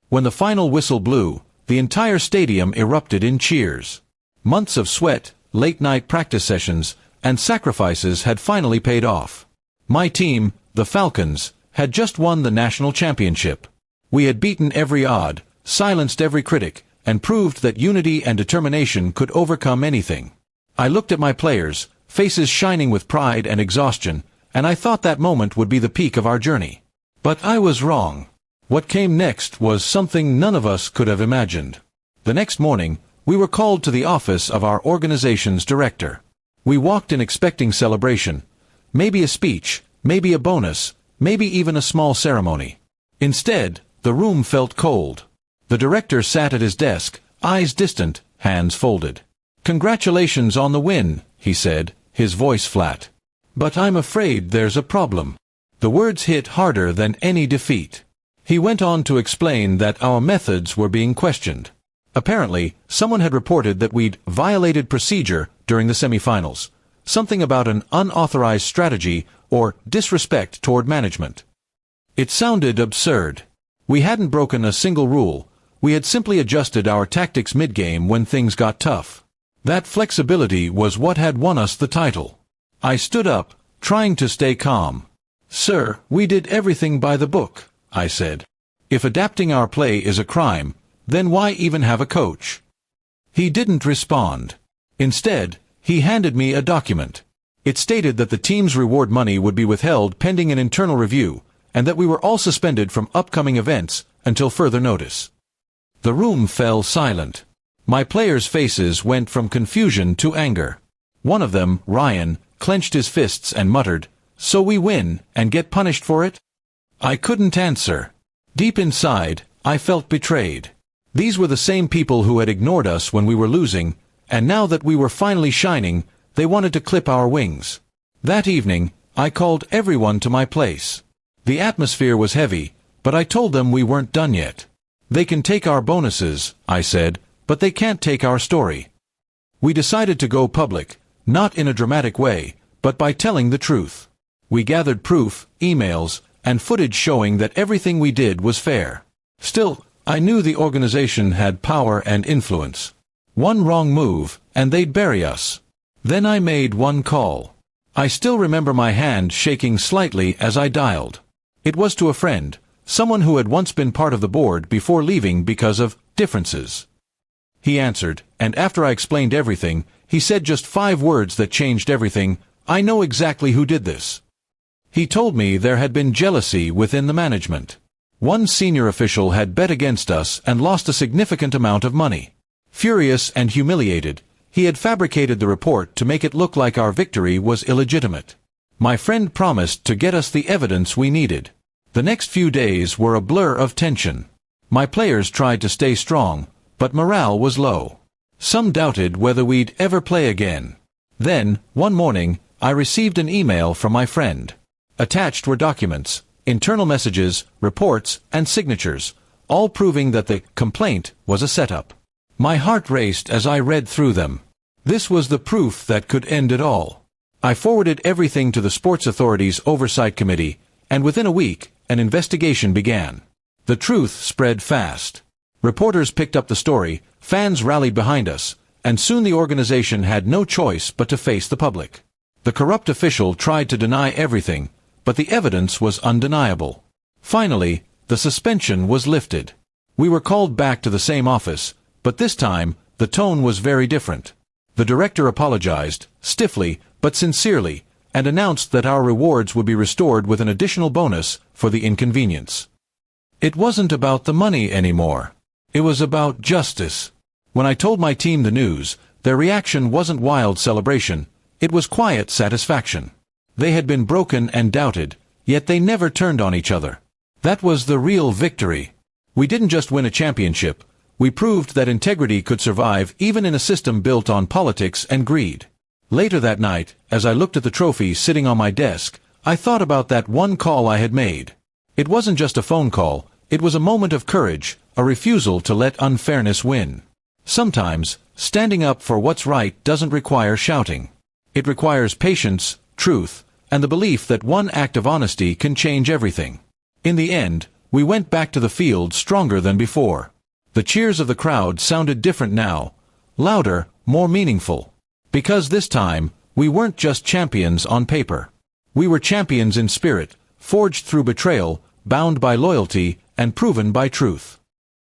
When the final whistle blew, the entire stadium erupted in cheers. Months of sweat, late-night practice sessions, and sacrifices had finally paid off. My team, the Falcons, had just won the national championship. We had beaten every odd, silenced every critic, and proved that unity and determination could overcome anything. I looked at my players, faces shining with pride and exhaustion, and I thought that moment would be the peak of our journey. But I was wrong. What came next was something none of us could have imagined. The next morning, we were called to the office of our organization's director. We walked in expecting celebration, maybe a speech, maybe a bonus, maybe even a small ceremony. Instead, the room felt cold. The director sat at his desk, eyes distant, hands folded. "Congratulations on the win," he said, his voice flat. "But I'm afraid there's a problem." The words hit harder than any defeat. He went on to explain that our methods were being questioned. Apparently, someone had reported that we'd violated procedure during the semifinals, something about an unauthorized strategy or disrespect toward management. It sounded absurd. We hadn't broken a single rule. We had simply adjusted our tactics mid-game when things got tough. That flexibility was what had won us the title. I stood up, trying to stay calm. "Sir, we did everything by the book," I said. "If adapting our play is a crime, then why even have a coach?" He didn't respond. Instead, he handed me a document. It stated that the team's reward money would be withheld pending an internal review, and that we were all suspended from upcoming events until further notice. The room fell silent. My players' faces went from confusion to anger. One of them, Ryan, clenched his fists and muttered, "So we win, and get punished for it?" I couldn't answer. Deep inside, I felt betrayed. These were the same people who had ignored us when we were losing, and now that we were finally shining, they wanted to clip our wings. That evening, I called everyone to my place. The atmosphere was heavy, but I told them we weren't done yet. "They can take our bonuses," I said, "but they can't take our story." We decided to go public, not in a dramatic way, but by telling the truth. We gathered proof, emails, and footage showing that everything we did was fair. Still, I knew the organization had power and influence. One wrong move, and they'd bury us. Then I made one call. I still remember my hand shaking slightly as I dialed. It was to a friend, someone who had once been part of the board before leaving because of differences. He answered, and after I explained everything, he said just 5 words that changed everything. "I know exactly who did this." He told me there had been jealousy within the management. One senior official had bet against us and lost a significant amount of money. Furious and humiliated, he had fabricated the report to make it look like our victory was illegitimate. My friend promised to get us the evidence we needed. The next few days were a blur of tension. My players tried to stay strong, but morale was low. Some doubted whether we'd ever play again. Then, one morning, I received an email from my friend. Attached were documents, internal messages, reports, and signatures, all proving that the complaint was a setup. My heart raced as I read through them. This was the proof that could end it all. I forwarded everything to the Sports Authority's Oversight Committee, and within a week, an investigation began. The truth spread fast. Reporters picked up the story, fans rallied behind us, and soon the organization had no choice but to face the public. The corrupt official tried to deny everything, but the evidence was undeniable. Finally, the suspension was lifted. We were called back to the same office, but this time, the tone was very different. The director apologized, stiffly but sincerely, and announced that our rewards would be restored with an additional bonus for the inconvenience. It wasn't about the money anymore. It was about justice. When I told my team the news, their reaction wasn't wild celebration, it was quiet satisfaction. They had been broken and doubted, yet they never turned on each other. That was the real victory. We didn't just win a championship, we proved that integrity could survive even in a system built on politics and greed. Later that night, as I looked at the trophy sitting on my desk, I thought about that one call I had made. It wasn't just a phone call, it was a moment of courage, a refusal to let unfairness win. Sometimes, standing up for what's right doesn't require shouting. It requires patience, truth, and the belief that one act of honesty can change everything. In the end, We went back to the field stronger than before. The cheers of the crowd sounded different now, louder, more meaningful. Because this time, we weren't just champions on paper. We were champions in spirit, forged through betrayal, bound by loyalty, and proven by truth.